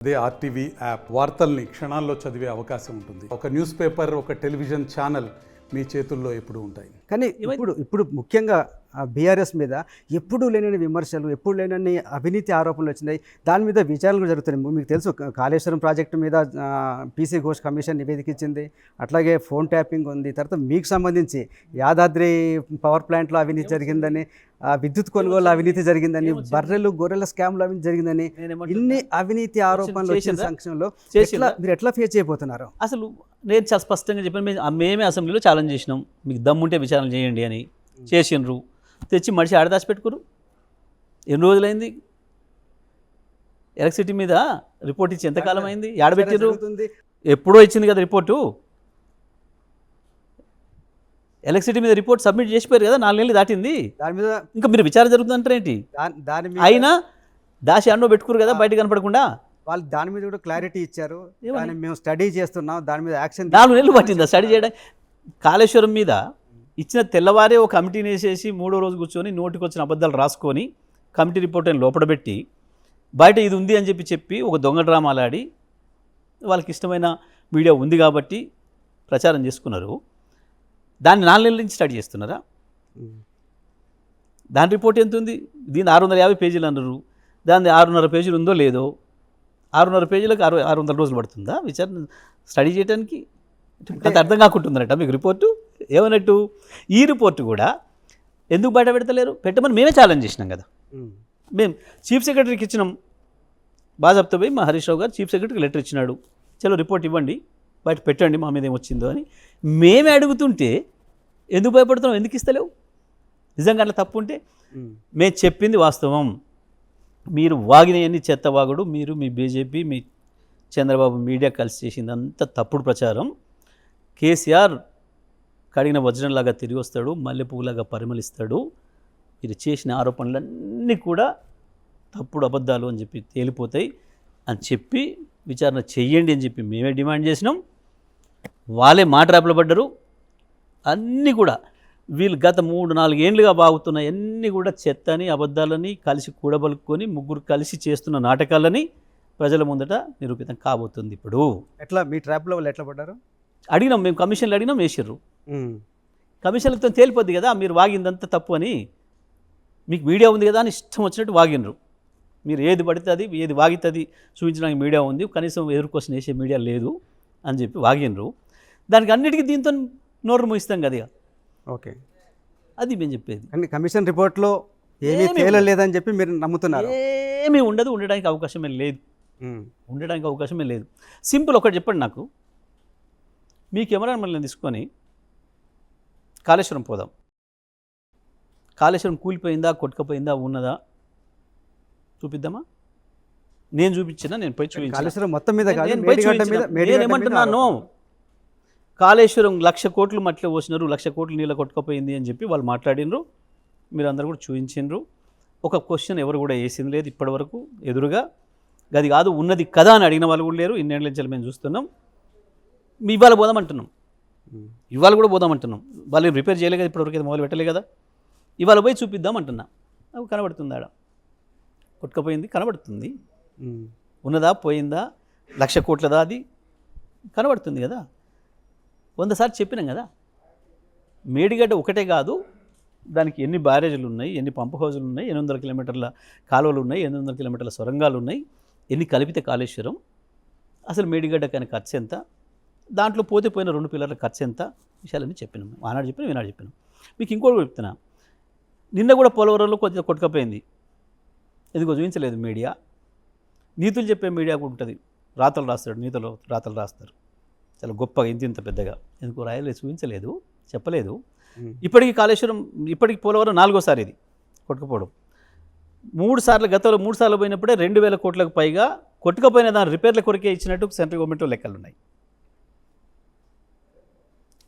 అదే RTV app వార్తల్ని క్షణాల్లో చదివే అవకాశం ఉంటుంది. ఒక న్యూస్ పేపర్, ఒక టెలివిజన్ ఛానల్ మీ చేతుల్లో ఎప్పుడు ఉంటాయి. కానీ ఇప్పుడు ముఖ్యంగా బీఆర్ఎస్ మీద ఎప్పుడూ లేనని విమర్శలు, ఎప్పుడు లేనని అవినీతి ఆరోపణలు వచ్చినాయి. దాని మీద విచారణలు జరుగుతున్నాయి. మీకు తెలుసు, కాళేశ్వరం ప్రాజెక్టు మీద పీసీ ఘోష్ కమిషన్ నివేదిక ఇచ్చింది. అట్లాగే ఫోన్ ట్యాపింగ్ ఉంది. తర్వాత మీకు సంబంధించి యాదాద్రి పవర్ ప్లాంట్లో అవినీతి జరిగిందని, విద్యుత్ కొనుగోలు అవినీతి జరిగిందని, బర్రెలు గొర్రెల స్కామ్లు అవినీతి జరిగిందని, ఇన్ని అవినీతి ఆరోపణలు వచ్చిన సంక్షంలో మీరు ఎట్లా ఫేస్ చేయబోతున్నారు? అసలు నేను చాలా స్పష్టంగా చెప్పాను, మేమే అసెంబ్లీలో ఛాలెంజ్ చేసినాం, మీకు దమ్ముంటే విచారణ చేయండి అని. చేసినరు, తెచ్చి మనిషి ఆడదాచి పెట్టుకురు. ఎన్ని రోజులైంది? ఎలక్ట్రిసిటీ మీద రిపోర్ట్ ఇచ్చి ఎంతకాలం అయింది? ఆడబెట్టిర్రు. ఎప్పుడో ఇచ్చింది కదా రిపోర్టు. ఎలక్ట్రిసిటీ మీద రిపోర్ట్ సబ్మిట్ చేసిపోయారు కదా, 4 నెలలు దాటింది. దాని మీద ఇంకా మీరు విచారణ జరుగుతుందంటారేంటి? అయినా దాచి అన్నో పెట్టుకురు కదా, బయట కనపడకుండా. వాళ్ళు దాని మీద కూడా క్లారిటీ ఇచ్చారు. మేము స్టడీ చేస్తున్నాం, దాని మీద యాక్షన్. 4 నెలలు పట్టిందా స్టడీ చేయడం? కాళేశ్వరం మీద ఇచ్చిన తెల్లవారే ఒక కమిటీని వేసేసి 3వ రోజు కూర్చొని నోటికి వచ్చిన అబద్ధాలు రాసుకొని కమిటీ రిపోర్ట్ అని లోపడబెట్టి బయట ఇది ఉంది అని చెప్పి ఒక దొంగ డ్రామాలు ఆడి వాళ్ళకి ఇష్టమైన మీడియా ఉంది కాబట్టి ప్రచారం చేసుకున్నారు. దాన్ని 4 నెలల నుంచి స్టడీ చేస్తున్నారా? దాని రిపోర్ట్ ఎంత ఉంది? దీన్ని 650 పేజీలు అన్నారు. దాన్ని 6.5 పేజీలు ఉందో లేదో. 6.5 పేజీలకు 600 రోజులు పడుతుందా విచారణ స్టడీ చేయడానికి? అంత అర్థం కాకుంటుందన్నట్ట మీకు రిపోర్టు. ఏమన్నట్టు, ఈ రిపోర్టు కూడా ఎందుకు బయట పెడతలేరు? పెట్టమని మేమే ఛాలెంజ్ చేసినాం కదా. మేము చీఫ్ సెక్రటరీకి ఇచ్చినాం. బాజాబ్తో పోయి మా హరీష్ రావు గారు చీఫ్ సెక్రటరీకి లెటర్ ఇచ్చినాడు, చలో రిపోర్ట్ ఇవ్వండి, బయట పెట్టండి, మా మీద ఏమొచ్చిందో అని. మేమే అడుగుతుంటే ఎందుకు భయపడుతున్నాం? ఎందుకు ఇస్తలేవు? నిజంగా అట్లా తప్పు ఉంటే మేము చెప్పింది వాస్తవం. మీరు వాగినవన్నీ చెత్త వాగుడు. మీరు మీ బీజేపీ, మీ చంద్రబాబు మీడియా కలిసి చేసిందంతా తప్పుడు ప్రచారం. కేసీఆర్ కడిగిన వజ్రంలాగా తిరిగి వస్తాడు, మల్లెపువ్వులాగా పరిమళిస్తాడు. మీరు చేసిన ఆరోపణలన్నీ కూడా తప్పుడు అబద్ధాలు అని చెప్పి తేలిపోతాయి అని చెప్పి విచారణ చెయ్యండి అని చెప్పి మేమే డిమాండ్ చేసినాం. వాళ్ళే మాటరాపలు పడ్డరు. అన్నీ కూడా వీళ్ళు గత 3-4 ఏళ్ళుగా బాగుతున్న అన్నీ కూడా చెత్తని, అబద్ధాలని కలిసి కూడబలుకొని ముగ్గురు కలిసి చేస్తున్న నాటకాలని ప్రజల ముందట నిరూపితం కాబోతుంది. ఇప్పుడు ఎట్లా మీ ట్రాప్లో వాళ్ళు ఎట్లా పడ్డారు? అడిగినాం, మేము కమిషన్లు అడిగినాం, వేసిర్రు. కమిషన్లతో తేలిపోద్ది కదా మీరు వాగిందంతా తప్పు అని. మీకు మీడియా ఉంది కదా అని ఇష్టం వచ్చినట్టు వాగినరు. మీరు ఏది పడితే అది, ఏది వాగితుంది చూపించడానికి మీడియా ఉంది, కనీసం ఎదుర్కొసిన వేసే మీడియా లేదు అని చెప్పి వాగినరు. దానికి అన్నిటికీ దీంతో నోరు మూయిస్తాం కదా. ఓకే, అది మేము చెప్పేది. కానీ కమిషన్ రిపోర్ట్లో ఏమీ తేలలేదని చెప్పి మీరు నమ్ముతున్నారు? ఏమీ ఉండదు, ఉండడానికి అవకాశమే లేదు. ఉండడానికి అవకాశమే లేదు. సింపుల్ ఒకటి చెప్పండి నాకు, మీ కెమెరా మనల్ని తీసుకొని కాళేశ్వరం పోదాం. కాళేశ్వరం కూలిపోయిందా, కొట్టుకపోయిందా, ఉన్నదా చూపిద్దామా? నేను చూపించినా, నేను పోయి చూపించాను. కాళేశ్వరం మొత్తం మీద నేనేమంటున్నాను, కాళేశ్వరం 1,00,000 కోట్లు మట్టిలో పోసినారు, 1,00,000 కోట్లు నీళ్ళ కొట్టుకపోయింది అని చెప్పి వాళ్ళు మాట్లాడినరు. మీరు అందరూ కూడా చూపించినరు. ఒక క్వశ్చన్ ఎవరు కూడా వేసింది లేదు ఇప్పటివరకు ఎదురుగా. అది కాదు ఉన్నది కదా అని అడిగిన వాళ్ళు కూడా లేరు. ఇన్నేళ్ళ నుంచి మేము చూస్తున్నాం. ఇవాళ పోదామంటున్నాం, ఇవాళ కూడా పోదామంటున్నాం. వాళ్ళు రిపేర్ చేయలే కదా, ఇప్పటివరకు అయితే మొదలు పెట్టలే కదా. ఇవాళ పోయి చూపిద్దామంటున్నా. అవి కనబడుతుంది, ఆడ కొట్టుకపోయింది కనబడుతుంది. ఉన్నదా పోయిందా, 1,00,000 కోట్లదా అది కనబడుతుంది కదా. 100 సార్లు చెప్పినాం కదా. మేడిగడ్డ ఒకటే కాదు, దానికి ఎన్ని బ్యారేజీలు ఉన్నాయి, ఎన్ని పంప్ హౌజులు ఉన్నాయి, 800 కిలోమీటర్ల కాలువలు ఉన్నాయి, 800 కిలోమీటర్ల సొరంగాలు ఉన్నాయి, ఎన్ని కలిపితే కాళేశ్వరం, అసలు మేడిగడ్డకైనా ఖర్చు ఎంత, దాంట్లో పోయిన 2 పిల్లర్ల ఖర్చు ఎంత, విషయాలన్నీ చెప్పినాం. ఆనాడు చెప్పినాం, ఈనాడు చెప్పినాం. మీకు ఇంకోటి చెప్తున్నా, నిన్న కూడా పోలవరంలో కొద్దిగా కొట్టుకపోయింది. ఎందుకో చూపించలేదు మీడియా. నీతులు చెప్పే మీడియా కూడా ఉంటుంది, రాతలు రాస్తాడు, నీతులు రాతలు రాస్తారు చాలా గొప్పగా, ఇంత పెద్దగా. ఎందుకో రాయలేదు, చూపించలేదు, చెప్పలేదు. ఇప్పటికీ కాళేశ్వరం, ఇప్పటికి పోలవరం 4వ సారి ఇది కొట్టుకుపోవడం. 3 సార్లు, గతంలో 3 సార్లు పోయినప్పుడే 2,000 కోట్లకు పైగా కొట్టుకపోయిన దాని రిపేర్ల కొరకే ఇచ్చినట్టు సెంట్రల్ గవర్నమెంట్లో లెక్కలు ఉన్నాయి.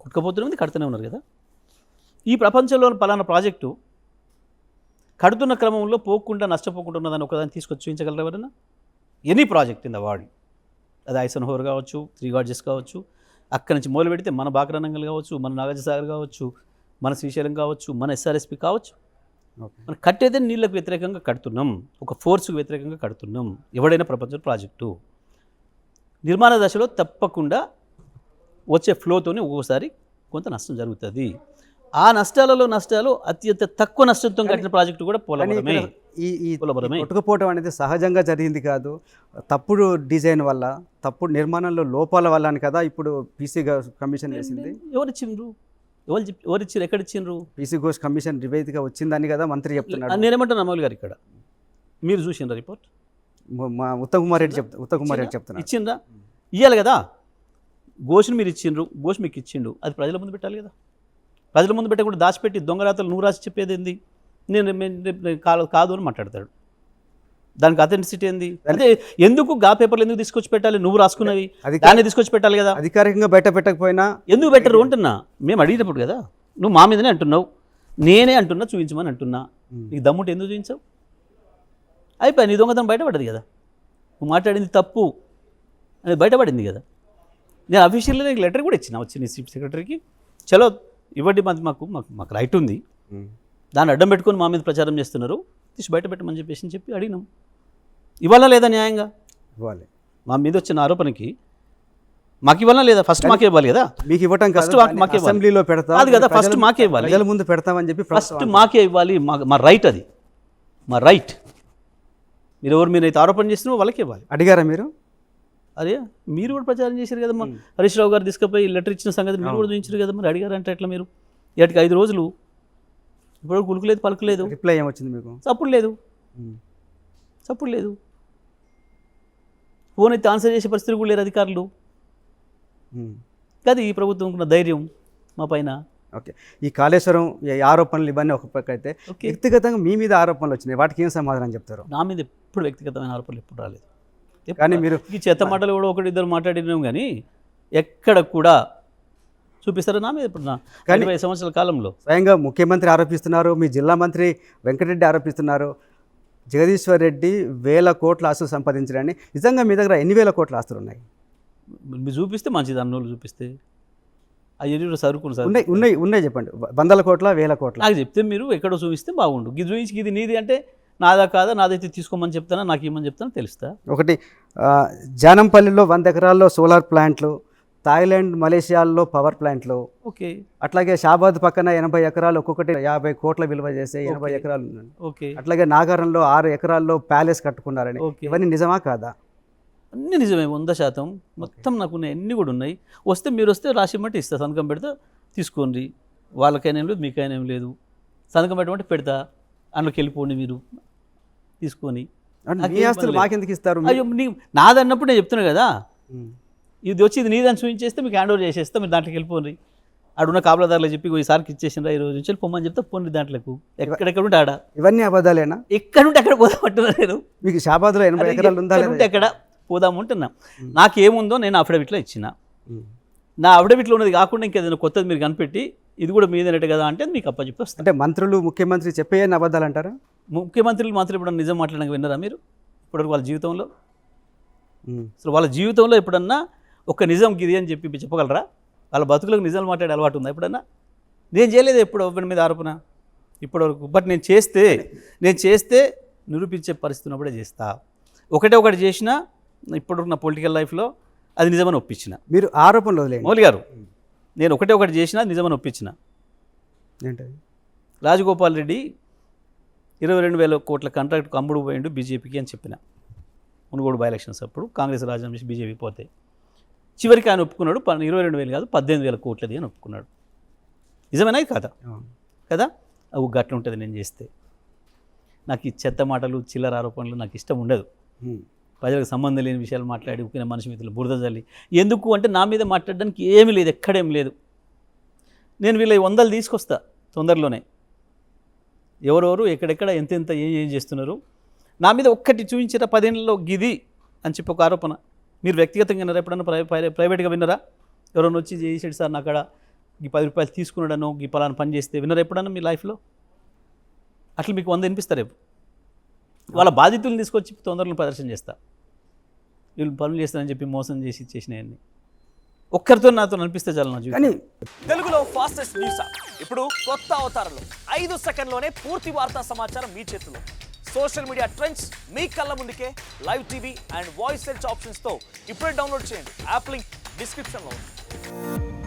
కొట్టుకపోతున్నది కడుతూనే ఉన్నారు కదా. ఈ ప్రపంచంలో పలానా ప్రాజెక్టు కడుతున్న క్రమంలో పోకుండా నష్టపోకుండా ఉన్నదాన్ని ఒకదాన్ని తీసుకొచ్చి చూపించగలరు ఎవరైనా? Any project in the world, అది ఐసన్హోవర్ కావచ్చు, 3 గార్జెస్ కావచ్చు, అక్కడి నుంచి మొదలు పెడితే మన బాక్రానంగల్ కావచ్చు, మన నాగార్జునసాగర్ కావచ్చు, మన శ్రీశైలం కావచ్చు, మన ఎస్ఆర్ఎస్పి కావచ్చు, మనం కట్టేదే నీళ్ళకు వ్యతిరేకంగా కడుతున్నాం, ఒక ఫోర్స్కు వ్యతిరేకంగా కడుతున్నాం. ఎవడైనా ప్రపంచ ప్రాజెక్టు నిర్మాణ దశలో తప్పకుండా వచ్చే ఫ్లోతోనే ఒక్కోసారి కొంత నష్టం జరుగుతుంది. ఆ నష్టాలు అత్యంత తక్కువ నష్టంతో కట్టిన ప్రాజెక్టు కూడా పోలవరమే. ఈ కొట్టుకుపోవడం అనేది సహజంగా జరిగింది కాదు, తప్పుడు డిజైన్ వల్ల, తప్పుడు నిర్మాణంలో లోపాల వల్ల అని కదా ఇప్పుడు పీసీ కమిషన్ వేసింది. ఎవరిచ్చారు, ఎక్కడిచ్చిండ్రు? పీసీ ఘోష్ కమిషన్ నివేదిక వచ్చిందని కదా మంత్రి చెప్తున్నాడు. నేనేమంటాను అమలు గారు, ఇక్కడ మీరు చూసిండ్రా రిపోర్ట్? మా ఉత్తమ్ కుమార్ రెడ్డి చెప్తున్నారు. ఇచ్చిండ్రా? ఇవ్వాలి కదా. ఘోష్ని మీరు ఇచ్చిండ్రు, ఘోష్ మీకు ఇచ్చిండు, అది ప్రజల ముందు పెట్టాలి కదా. ప్రజల ముందు పెట్టకుండా దాచిపెట్టి దొంగరాతలు నువ్వు రాసి చెప్పేది ఏంది? నేను కాదు అని మాట్లాడతాడు. దానికి అథెంటిసిటీ ఏంది? అంటే ఎందుకు గా పేపర్లు ఎందుకు తీసుకొచ్చి పెట్టాలి? నువ్వు రాసుకున్నవి దాన్ని తీసుకొచ్చి పెట్టాలి కదా. అధికారికంగా బయట పెట్టకపోయినా ఎందుకు పెట్టరు అంటున్నా. మేము అడిగినప్పుడు కదా, నువ్వు మా మీదనే అంటున్నావు, నేనే అంటున్నా చూపించమని అంటున్నా. నీకు దమ్ముంటే ఎందుకు చూపించావు? అయిపోయి నీ దొంగతనం బయటపడ్డది కదా, నువ్వు మాట్లాడింది తప్పు అనేది బయటపడింది కదా. నేను అఫీషియల్గా నీకు లెటర్ కూడా ఇచ్చిన, వచ్చి నీ చీఫ్ సెక్రటరీకి, చలో ఇవ్వండి, మాకు రైట్ ఉంది, దాన్ని అడ్డం పెట్టుకొని మా మీద ప్రచారం చేస్తున్నారు, తీసి బయట పెట్టమని చెప్పి అడిగినాం. ఇవ్వాలా లేదా న్యాయంగా? ఇవ్వాలి. మా మీద వచ్చిన ఆరోపణకి మాకు ఇవ్వాలా లేదా? ఫస్ట్ మాకే ఇవ్వాలి కదా. మీకు ఇవ్వటం ఫస్ట్ మాకే అసెంబ్లీలో పెడతాం అది కదా, ఫస్ట్ మాకే ఇవ్వాలి, ప్రజల ముందు పెడతామని చెప్పి ఫస్ట్ మాకే ఇవ్వాలి. మా రైట్ అది, మా రైట్. మీరు ఎవరు మీరైతే ఆరోపణ చేస్తున్నారో వాళ్ళకే ఇవ్వాలి. అడిగారా మీరు? అరే మీరు కూడా ప్రచారం చేశారు కదమ్మా, హరీష్ రావు గారు తీసుకుపోయి లెటర్ ఇచ్చిన సంగతి మీరు కూడా చూపించారు కదా. మరి అడిగారంటే ఎట్లా? మీరు ఇటుకి 5 రోజులు ఇప్పుడు కులుకులేదు, పలుకులేదు, రిప్లై ఏమొచ్చింది మీకు? చప్పుడు లేదు. ఫోన్ అయితే ఆన్సర్ చేసే పరిస్థితి కూడా లేరు అధికారులు. కదా ఈ ప్రభుత్వం ఉన్న ధైర్యం మా పైన. ఓకే, ఈ కాళేశ్వరం ఈ ఆరోపణలు ఇవన్నీ ఒక పక్క అయితే, వ్యక్తిగతంగా మీ మీద ఆరోపణలు వచ్చినాయి, వాటికి ఏం సమాధానం చెప్తారు? నా మీద ఎప్పుడు వ్యక్తిగతమైన ఆరోపణలు ఎప్పుడు రాలేదు. కానీ మీరు ఈ చెత్త మాటలు కూడా 1-2 మాట్లాడినాం, కానీ ఎక్కడ కూడా చూపిస్తారా నా మీద? ఇప్పుడు నా 20 సంవత్సరాల కాలంలో స్వయంగా ముఖ్యమంత్రి ఆరోపిస్తున్నారు, మీ జిల్లా మంత్రి వెంకటరెడ్డి ఆరోపిస్తున్నారు, జగదీశ్వర్ రెడ్డి 1000 కోట్ల ఆస్తులు సంపాదించడాన్ని. నిజంగా మీ దగ్గర ఎన్ని 1000 కోట్ల ఆస్తులు ఉన్నాయి? మీరు చూపిస్తే మంచిది, అన్నోళ్ళు చూపిస్తే అయ్యో సరుకులు సార్ ఉన్నాయి చెప్పండి. 100 కోట్ల 1000 కోట్ల నాకు చెప్తే మీరు ఎక్కడో చూపిస్తే బాగుండు. ఇది చూపించి ఇది నీది అంటే నాదా కాదా, నాదైతే తీసుకోమని చెప్తానా, నాకు ఏమని చెప్తానో తెలుస్తా. ఒకటి జానంపల్లిలో 100 ఎకరాల్లో సోలార్ ప్లాంట్లు, థాయిలాండ్ మలేషియాల్లో పవర్ ప్లాంట్లు, ఓకే. అట్లాగే షాబాద్ పక్కన 80 ఎకరాలు, ఒక్కొక్కటి 50 కోట్ల విలువ చేసే 80 ఎకరాలు ఉన్నాయి. ఓకే. అట్లాగే నాగారంలో 6 ఎకరాల్లో ప్యాలెస్ కట్టుకున్నారని. ఇవన్నీ నిజమా కాదా? అన్నీ నిజమే, 100% మొత్తం నాకు ఉన్నాయి, అన్నీ కూడా ఉన్నాయి. వస్తే మీరు వస్తే రాసి ఇమ్మంటే ఇస్తా, సంతకం పెడతా, తీసుకోండి. వాళ్ళకైనా ఏం లేదు, మీకైనా ఏం లేదు, సంతకం పెట్టమంటే పెడతా, అందులోకి వెళ్ళిపోండి మీరు తీసుకొని. మీ ఆస్తులు మాకెందుకు ఇస్తారు? అయ్యో నాదన్నప్పుడు నేను చెప్తున్నా కదా, ఇది వచ్చి ఇది నీదని చూపించేస్తే మీకు హ్యాండ్ ఓవర్ చేసేస్తా, మీరు దాంట్లోకి వెళ్ళిపోండి. ఆడున్న కాపలాదారులు చెప్పి ఈసారికి ఇచ్చేసిండ్రా, 20 నుంచి పొమ్మని చెప్తే పోండి దాంట్లోకి, ఎక్కడెక్కడ ఉంటే ఆడ. ఇవన్నీ అబద్ధాలేనా? ఎక్కడుంటే అక్కడ పోదామంటున్నా నేను. మీకు షాబాద్లో 80 ఎకరాలు ఉందా? ఎక్కడ పోదామంటున్నా. నాకేముందో నేను అఫిడవిట్లో ఇచ్చిన, నా అఫిడవిట్లో ఉన్నది కాకుండా ఇంకేదైనా కొత్తది మీరు కనిపెట్టి ఇది కూడా మీదేనట్టు కదా అంటే మీకు అప్పచెప్పి వస్తాను. అంటే మంత్రులు ముఖ్యమంత్రి చెప్పే అబద్ధాలు అంటారా? మంత్రులు ఇప్పుడు నిజం మాట్లాడడానికి విన్నారా మీరు ఇప్పటివరకు వాళ్ళ జీవితంలో? అసలు వాళ్ళ జీవితంలో ఎప్పుడన్నా ఒక నిజం గిది అని చెప్పి చెప్పగలరా? వాళ్ళ బతుకులకు నిజాలు మాట్లాడే అలవాటు ఉందా ఎప్పుడన్నా? నేను చేయలేదు ఎప్పుడు ఎవరి మీద ఆరోపణ ఇప్పటివరకు. బట్ నేను చేస్తే నిరూపించే పరిస్థితి ఉన్నప్పుడే చేస్తా. ఒకటి చేసినా ఇప్పటివరకు నా పొలిటికల్ లైఫ్లో అది నిజమని ఒప్పించిన. మీరు ఆరోపణలు వదిలేండి మౌలి గారు, నేను ఒకటి చేసినా నిజమని ఒప్పించిన. ఏంటది? రాజగోపాల్ రెడ్డి 22,000 కోట్ల కాంట్రాక్ట్ అమ్ముడు పోయిండు బీజేపీకి అని చెప్పిన. మునుగోడు బై ఎలక్షన్స్ అప్పుడు కాంగ్రెస్ రాజీనామా చేసి బీజేపీ పోతే చివరికి ఆయన ఒప్పుకున్నాడు 22,000 కాదు 18,000 కోట్లది అని ఒప్పుకున్నాడు. నిజమేనా కాదా? కదా. అవి గట్ల ఉంటుంది నేను చేస్తే. నాకు ఈ చెత్త మాటలు చిల్లర ఆరోపణలు నాకు ఇష్టం ఉండదు. ప్రజలకు సంబంధం లేని విషయాలు మాట్లాడి ఉక్కిన మనిషి మిత్రులు బురద జల్లి ఎందుకు అంటే నా మీద మాట్లాడడానికి ఏమీ లేదు, ఎక్కడేం లేదు. నేను వీళ్ళ 100 తీసుకొస్తా తొందరలోనే. ఎవరెవరు ఎక్కడెక్కడ ఎంతెంత ఏం చేస్తున్నారు నా మీద ఒక్కటి చూపించారా 10 ఏళ్ళలో గిది అని చెప్పి ఒక ఆరోపణ. మీరు వ్యక్తిగతంగా విన్నారా ఎప్పుడన్నా? ప్రైవేట్గా విన్నారా? ఎవరైనా వచ్చి చేసాడు సార్ నా అక్కడ ఈ 10 రూపాయలు తీసుకున్నాడనో ఈ పలానా పని చేస్తే విన్నారా ఎప్పుడన్నా మీ లైఫ్లో? అట్లా మీకు 100 వినిపిస్తారు రేపు. వాళ్ళ బాధితులను తీసుకొచ్చి తొందరలో ప్రదర్శన చేస్తా. వీళ్ళు పనులు చేస్తారని చెప్పి మోసం చేసి చేసినవన్నీ ఒక్కరితో నాతో అనిపిస్తే చాలు నా జీవితం. తెలుగులో ఫాస్టెస్ట్ న్యూస్ ఇప్పుడు కొత్త అవతారంలో 5 సెకండ్లోనే పూర్తి వార్తా సమాచారం మీ చేతిలో. సోషల్ మీడియా ట్రెండ్స్ మీ కళ్ళ ముందుకే live TV and voice search ఆప్షన్స్తో ఇప్పుడే డౌన్లోడ్ చేయండి. యాప్ లింక్ డిస్క్రిప్షన్లో ఉంది.